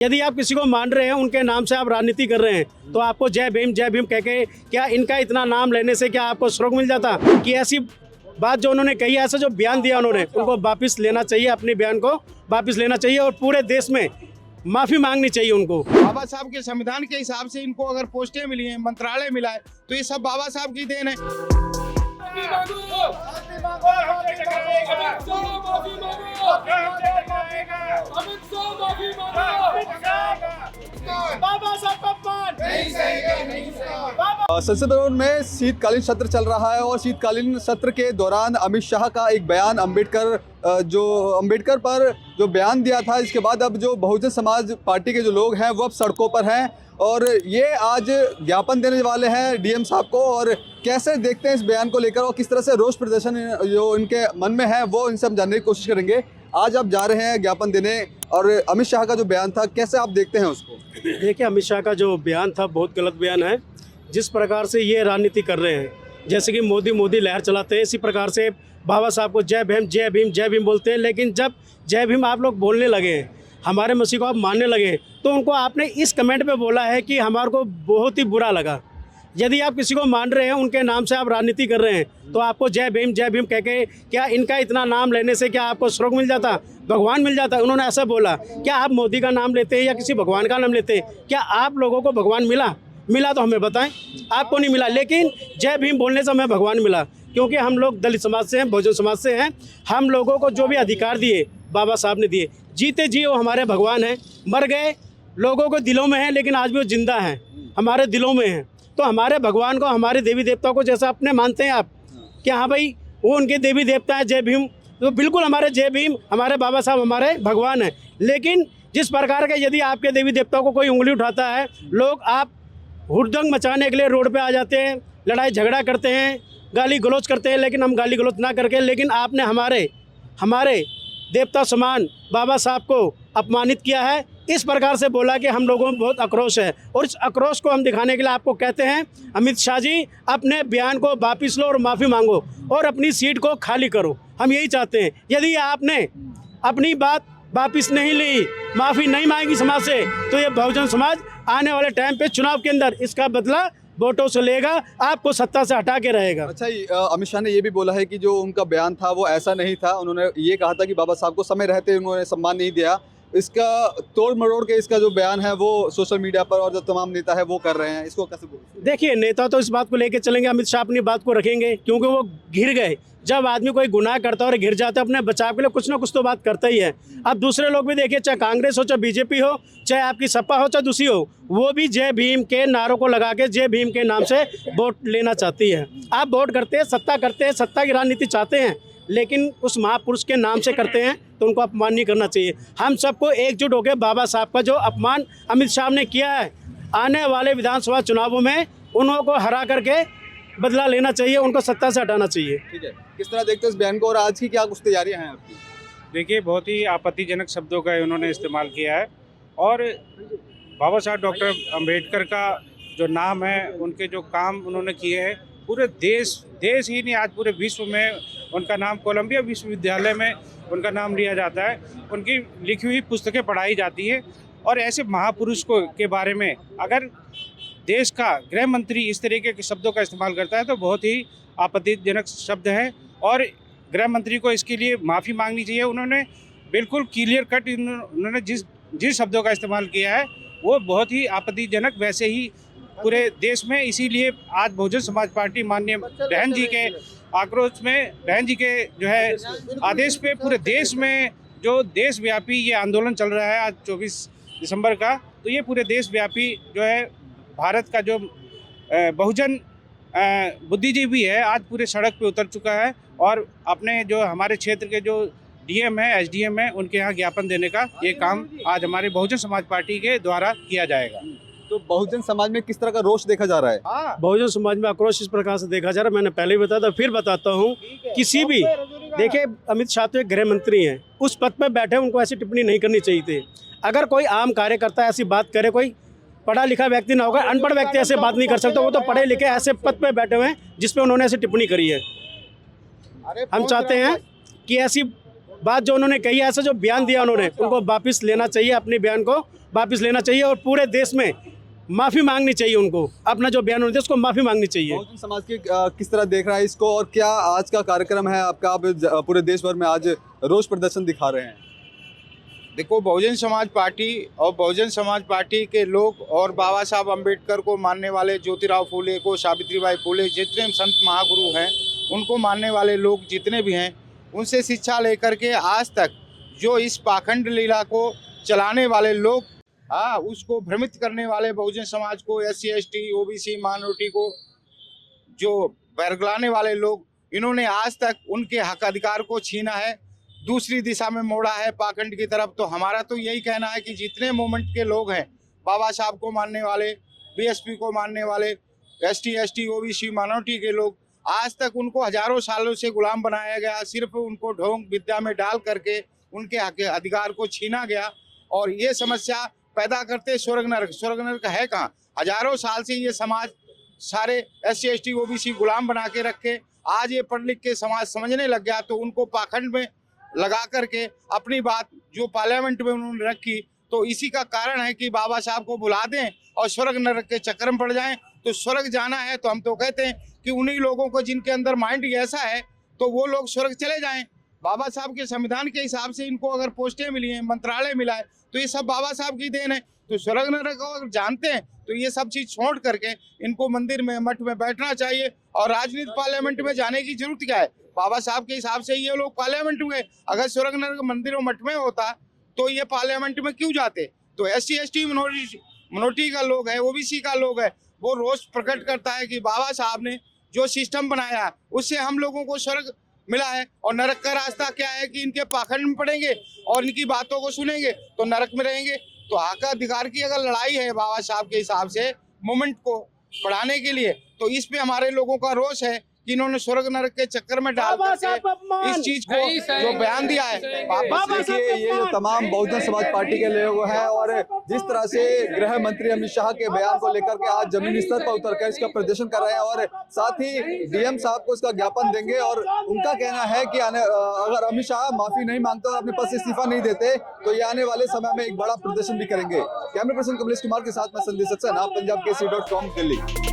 यदि आप किसी को मान रहे हैं, उनके नाम से आप राजनीति कर रहे हैं, तो आपको जय भीम कह के क्या इनका इतना नाम लेने से क्या आपको श्रोक मिल जाता? कि ऐसी बात जो उन्होंने कही, ऐसा जो बयान दिया उन्होंने, उनको वापस लेना चाहिए, अपने बयान को वापस लेना चाहिए और पूरे देश में माफ़ी मांगनी चाहिए उनको। बाबा साहब के संविधान के हिसाब से इनको अगर पोस्टें मिली हैं, मंत्रालय मिला है, तो ये सब बाबा साहब की देन है। संसद भवन में शीतकालीन सत्र चल रहा है और शीतकालीन सत्र के दौरान अमित शाह का एक बयान अंबेडकर पर जो बयान दिया था, इसके बाद अब जो बहुजन समाज पार्टी के जो लोग हैं वो अब सड़कों पर हैं और ये आज ज्ञापन देने वाले हैं डीएम साहब को। और कैसे देखते हैं इस बयान को लेकर और किस तरह से रोष प्रदर्शन जो इनके मन में है वो इनसे हम जानने की कोशिश करेंगे। आज आप जा रहे हैं ज्ञापन देने और अमित शाह का जो बयान था, कैसे आप देखते हैं उसको? देखिए, अमित शाह का जो बयान था बहुत गलत बयान है। जिस प्रकार से ये राजनीति कर रहे हैं, जैसे कि मोदी लहर चलाते हैं, इसी प्रकार से बाबा साहब को जय भीम बोलते हैं। लेकिन जब जय भीम आप लोग बोलने लगे, हमारे मसीह को आप मानने लगे, तो उनको आपने इस कमेंट पे बोला है कि हमारे को बहुत ही बुरा लगा। यदि आप किसी को मान रहे हैं, उनके नाम से आप राजनीति कर रहे हैं, तो आपको जय भीम कह के क्या इनका इतना नाम लेने से क्या आपको श्रोक मिल जाता, भगवान मिल जाता? उन्होंने ऐसा बोला। क्या आप मोदी का नाम लेते हैं या किसी भगवान का नाम लेते हैं? क्या आप लोगों को भगवान मिला तो हमें बताएं, आपको नहीं मिला। लेकिन जय भीम बोलने से हमें भगवान मिला, क्योंकि हम लोग दलित समाज से हैं, बहुजन समाज से हैं। हम लोगों को जो भी अधिकार दिए बाबा साहब ने दिए, जीते जी वो हमारे भगवान हैं। मर गए लोगों को दिलों में हैं, लेकिन आज भी वो जिंदा हैं, हमारे दिलों में हैं। तो हमारे भगवान को, हमारे देवी देवताओं को जैसा अपने मानते हैं आप, कि हाँ भाई वो उनके देवी देवता है जय भीम, तो बिल्कुल हमारे जय भीम, हमारे बाबा साहब हमारे भगवान हैं। लेकिन जिस प्रकार का यदि आपके देवी देवताओं को कोई उंगली उठाता है, लोग आप हुड़दंग मचाने के लिए रोड पे आ जाते हैं, लड़ाई झगड़ा करते हैं, गाली गलौज करते हैं। लेकिन हम गाली गलौज ना करके, लेकिन आपने हमारे देवता समान बाबा साहब को अपमानित किया है। इस प्रकार से बोला कि हम लोगों में बहुत आक्रोश है, और इस आक्रोश को हम दिखाने के लिए आपको कहते हैं, अमित शाह जी अपने बयान को वापस लो और माफ़ी मांगो और अपनी सीट को खाली करो। हम यही चाहते हैं। यदि आपने अपनी बात वापस नहीं ली, माफ़ी नहीं मांगी समाज से, तो ये बहुजन समाज आने वाले टाइम पे चुनाव के अंदर इसका बदला वोटों से लेगा, आपको सत्ता से हटा के रहेगा। अच्छा, अमित शाह ने ये भी बोला है कि जो उनका बयान था वो ऐसा नहीं था। उन्होंने ये कहा था कि बाबा साहब को समय रहते उन्होंने सम्मान नहीं दिया। इसका तोड़ मरोड़ के इसका जो बयान है वो सोशल मीडिया पर और जो तमाम नेता है वो कर रहे हैं, इसको कैसे बोलते? देखिए, नेता तो इस बात को लेके चलेंगे, अमित शाह अपनी बात को रखेंगे, क्योंकि वो घिर गए। जब आदमी कोई गुनाह करता है और घिर जाता है, अपने बचाव के लिए कुछ ना कुछ तो बात करता ही है। अब दूसरे लोग भी देखिए, चाहे कांग्रेस हो, चाहे बीजेपी हो, चाहे आपकी सपा हो, चाहे दूसरी हो, वो भी जय भीम के नारों को लगा के जय भीम के नाम से वोट लेना चाहती है। आप वोट करते हैं, सत्ता करते हैं, सत्ता की राजनीति चाहते हैं, लेकिन उस महापुरुष के नाम से करते हैं, तो उनको अपमान नहीं करना चाहिए। हम सबको एकजुट होकर बाबा साहब का जो अपमान अमित शाह ने किया है, आने वाले विधानसभा चुनावों में उन्हों को हरा करके बदला लेना चाहिए, उनको सत्ता से हटाना चाहिए। ठीक है, किस तरह देखते हैं इस बयान को और आज की क्या कुछ तैयारियां हैं आपकी? देखिए, बहुत ही आपत्तिजनक शब्दों का उन्होंने इस्तेमाल किया है और बाबा साहब डॉक्टर अंबेडकर का जो नाम है, उनके जो काम उन्होंने किए हैं, पूरे देश ही नहीं, आज पूरे विश्व में उनका नाम, कोलंबिया विश्वविद्यालय में उनका नाम लिया जाता है, उनकी लिखी हुई पुस्तकें पढ़ाई जाती है। और ऐसे महापुरुष के बारे में अगर देश का गृह मंत्री इस तरीके के शब्दों का इस्तेमाल करता है, तो बहुत ही आपत्तिजनक शब्द है और गृह मंत्री को इसके लिए माफ़ी मांगनी चाहिए। उन्होंने बिल्कुल क्लियर कट, उन्होंने जिस शब्दों का इस्तेमाल किया है वो बहुत ही आपत्तिजनक, वैसे ही पूरे देश में। इसीलिए आज बहुजन समाज पार्टी माननीय बहन जी के आक्रोश में, बहन जी के जो है आदेश पे, पूरे देश में जो देशव्यापी ये आंदोलन चल रहा है आज 24 दिसंबर का, तो ये पूरे देशव्यापी जो है भारत का जो बहुजन बुद्धिजीवी है, आज पूरे सड़क पे उतर चुका है और अपने जो हमारे क्षेत्र के जो डीएम है, एसडीएम है, उनके यहाँ ज्ञापन देने का ये काम आज हमारे बहुजन समाज पार्टी के द्वारा किया जाएगा। तो बहुजन समाज में किस तरह का रोष देखा जा रहा है? बहुजन समाज में आक्रोश इस प्रकार से देखा जा रहा है, मैंने पहले भी बताया था, फिर बताता हूँ। किसी भी, देखिए, अमित शाह तो एक गृह मंत्री हैं, उस पद पर बैठे उनको ऐसी टिप्पणी नहीं करनी चाहिए थी। अगर कोई आम कार्यकर्ता ऐसी बात करे, कोई पढ़ा लिखा व्यक्ति ना होगा, अनपढ़ व्यक्ति ऐसे बात नहीं कर सकता। वो तो पढ़े लिखे ऐसे पद पे बैठे हुए हैं जिस पे उन्होंने ऐसी टिप्पणी करी है। हम चाहते हैं कि ऐसी बात जो उन्होंने कही है, ऐसा जो बयान दिया उन्होंने, उनको वापस लेना चाहिए, अपने बयान को वापस लेना चाहिए और पूरे देश में माफ़ी मांगनी चाहिए उनको। अपना जो बयान होता है उसको माफ़ी मांगनी चाहिए। बहुजन समाज के किस तरह देख रहा है इसको, और क्या आज का कार्यक्रम है आपका? आप पूरे देश भर में आज रोष प्रदर्शन दिखा रहे हैं। देखो, बहुजन समाज पार्टी और बहुजन समाज पार्टी के लोग और बाबा साहब अम्बेडकर को मानने वाले, ज्योतिराव फूले को, सावित्रीबाई फूले, जितने संत महागुरु हैं उनको मानने वाले लोग जितने भी हैं, उनसे शिक्षा लेकर के आज तक जो इस पाखंड लीला को चलाने वाले लोग, उसको भ्रमित करने वाले बहुजन समाज को, SC ST OBC माइनॉरिटी को जो बरगलाने वाले लोग, इन्होंने आज तक उनके हक अधिकार को छीना है, दूसरी दिशा में मोड़ा है पाखंड की तरफ। तो हमारा तो यही कहना है कि जितने मूवमेंट के लोग हैं, बाबा साहब को मानने वाले, BSP को मानने वाले, ST ST OBC माइनॉरिटी के लोग, आज तक उनको हजारों सालों से गुलाम बनाया गया, सिर्फ उनको ढोंग विद्या में डाल करके उनके हक अधिकार को छीना गया। और ये समस्या पैदा करते स्वर्ग नरक है कहाँ? हजारों साल से ये समाज सारे SC ST OBC गुलाम बना के रखे, आज ये पढ़ लिख के समाज समझने लग गया, तो उनको पाखंड में लगा करके अपनी बात जो पार्लियामेंट में उन्होंने रखी, तो इसी का कारण है कि बाबा साहब को बुला दें और स्वर्ग नरक के चक्कर में पड़ जाएं। तो स्वर्ग जाना है तो हम तो कहते हैं कि उन्हीं लोगों को जिनके अंदर माइंड ऐसा है तो वो लोग स्वर्ग चले जाएं। बाबा साहब के संविधान के हिसाब से इनको अगर पोस्टें मिली हैं, मंत्रालय मिला है, तो ये सब बाबा साहब की देन है। तो स्वर्ग नरक को अगर जानते हैं तो ये सब चीज़ छोड़ करके इनको मंदिर में, मठ में बैठना चाहिए, और राजनीति पार्लियामेंट में जाने की जरूरत क्या है? बाबा साहब के हिसाब से ये लोग पार्लियामेंट में, अगर स्वर्ग नरक मंदिर और मठ में होता तो ये पार्लियामेंट में क्यों जाते? तो SC ST मिनोरिटी का लोग है, OBC का लोग है, वो रोष प्रकट करता है कि बाबा साहब ने जो सिस्टम बनाया उससे हम लोगों को स्वर्ग मिला है, और नरक का रास्ता क्या है कि इनके पाखंड में पड़ेंगे और इनकी बातों को सुनेंगे तो नरक में रहेंगे। तो हक अधिकार की अगर लड़ाई है बाबा साहब के हिसाब से मूवमेंट को बढ़ाने के लिए, तो इस पे हमारे लोगों का रोष है कि इन्होंने स्वर्ग नरक के चक्कर में डाल करके इस चीज को जो बयान दिया है। देखिए, ये जो तमाम बहुजन समाज पार्टी के लोग हैं, और जिस तरह से गृह मंत्री अमित शाह के बयान को लेकर के आज जमीनी स्तर पर उतरकर इसका प्रदर्शन कर रहे हैं, और साथ ही DM साहब को इसका ज्ञापन देंगे। और उनका कहना है कि अगर अमित शाह माफी नहीं मांगते और अपने पद से इस्तीफा नहीं देते तो ये आने वाले समय में एक बड़ा प्रदर्शन भी करेंगे। कैमरा पर्सन कमलेश कुमार के साथ मैं संदेश सक्सेना, पंजाब केसरी.com, दिल्ली।